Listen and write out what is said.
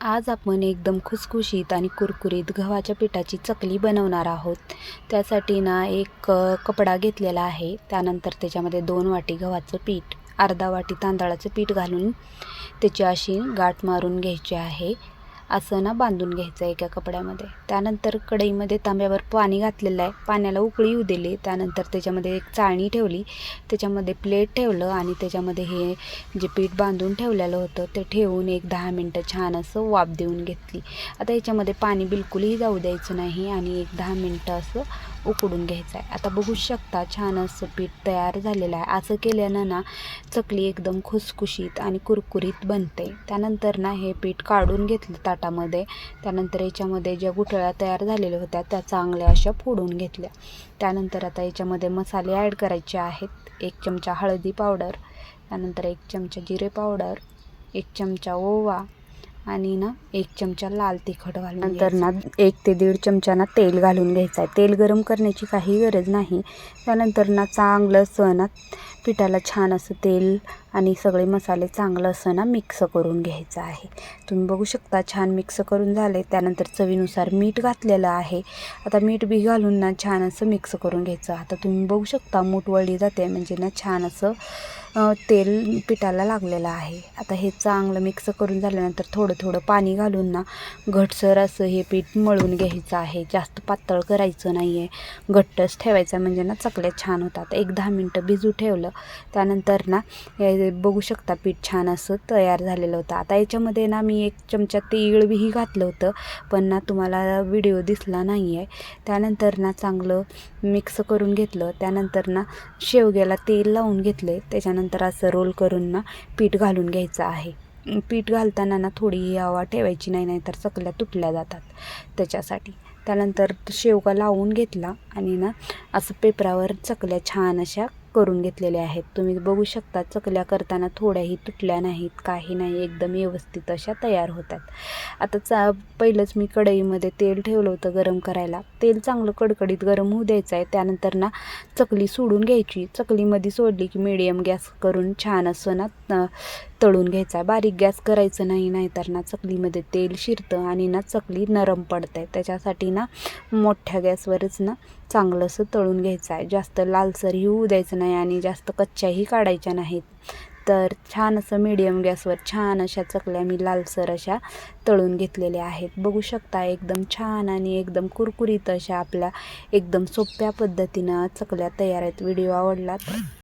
आज आपण एकदम खुसखुशीत आणि कुरकुरीत गव्हाच्या पिठाची चकली बनवणार आहोत। त्यासाठी ना एक कपडा घेतलेला आहे। त्यानंतर त्याच्यामध्ये 2 वाटी गव्हाचं पीठ, अर्धा वाटी तांदळाचं पीठ घालून त्याची अशी गाठ मारून घ्यायची आहे। असं ना बांधून घ्यायचं एका कपड्यामध्ये। त्यानंतर कढईमध्ये तांब्यावर पाणी घातलेलं आहे। पाण्याला उकळी येऊ दिली। त्यानंतर त्याच्यामध्ये एक चाळणी ठेवली, त्याच्यामध्ये प्लेट ठेवलं आणि त्याच्यामध्ये हे जे पीठ बांधून ठेवलेलं होतं ते ठेवून एक 10 मिनटं छान असं वाफ देऊन घेतली। आता याच्यामध्ये पाणी बिलकुलही जाऊ द्यायचं नाही आणि एक 10 मिनटं असं उकडून घ्यायचं आहे। आता बघू शकता छान असं पीठ तयार झालेलं आहे। असं केल्यानं ना चकली एकदम खुसखुशीत आणि कुरकुरीत बनते। त्यानंतर ना हे पीठ काढून घेतलं ताटामध्ये। त्यानंतर याच्यामध्ये ज्या गुठळ्या तयार झालेल्या होत्या त्या चांगल्या अशा फोडून घेतल्या। त्यानंतर आता याच्यामध्ये मसाले ॲड करायचे आहेत। 1 चमचा हळदी पावडर, त्यानंतर 1 चमचा जिरे पावडर, 1 चमचा ओवा आणि ना 1 चमचा लाल तिखट घालून नंतर ना 1 ते 1.5 चमचा ना तेल घालून घ्यायचं आहे। तेल गरम करण्याची काही गरज नाही। त्यानंतर ना चांगलं असं ना पिठाला छान असं तेल आणि सगळे मसाले चांगलं असं ना मिक्स करून घ्यायचं आहे। तुम्ही बघू शकता छान मिक्स करून झाले। त्यानंतर चवीनुसार मीठ घातलेलं आहे। आता मीठ बी घालून ना छान असं मिक्स करून घ्यायचं। आता तुम्ही बघू शकता मूठ वळली जाते, म्हणजे ना छान असं तेल पिठाला लागलेलं आहे। आता हे चांगलं मिक्स करून झाल्यानंतर थोडं थोडं पाणी घालून ना घट्टसर असं हे पीठ मळून घ्यायचं आहे। जास्त पातळ करायचं नाही आहे, घट्टच ठेवायचं, म्हणजे ना चकल्या छान होतात। एक 10 मिनटं भिजू ठेवलं। त्यानंतर ना बघू शकता पीठ छान असं तयार झालेलं होतं। आता याच्यामध्ये ना मी 1 चमचा तीळ बीही घातलं होतं, पण ना तुम्हाला व्हिडिओ दिसला नाही आहे। त्यानंतर ना चांगलं मिक्स करून घेतलं। त्यानंतर ना शेवग्याला तेल लावून घेतले। त्याच्यानंतर असं रोल करून ना पीठ घालून घ्यायचं आहे। पीठ घालताना ना थोडीही हवा ठेवायची नाही, नाहीतर चकल्या तुटल्या जातात त्याच्यासाठी। त्यानंतर शेवगा लावून घेतला आणि ना असं पेपरावर चकल्या छान अशा करून घेतलेल्या आहेत। तुम्ही बघू शकता चकल्या करताना थोड्याही तुटल्या नाहीत, काही नाही, एकदम व्यवस्थित अशा तयार होतात। आता पहिलंच मी कढईमध्ये तेल ठेवलं होतं गरम करायला। तेल चांगलं कडकडीत गरम होऊ द्यायचं आहे। त्यानंतर ना चकली सोडून घ्यायची। चकलीमध्ये सोडली की मीडियम गॅस करून छान असं ना तळून घ्यायचा। बारीक गॅस करायचं नाही, नाहीतर ना चकलीमध्ये तेल शिरतं आणि ना चकली नरम पडते। त्याच्यासाठी ना मोठ्या गॅसवरच ना चांगलं असं तळून घ्यायचं आहे। जास्त लालसरही होऊ द्यायचं नाही आणि जास्त कच्च्याही काढायच्या नाहीत। तर छान असं मीडियम गॅसवर छान अशा चकल्या मी लालसर अशा तळून घेतलेल्या आहेत। बघू शकता एकदम छान आणि एकदम कुरकुरीत अशा आपल्या एकदम सोप्या पद्धतीनं चकल्या तयार आहेत। व्हिडिओ आवडला तर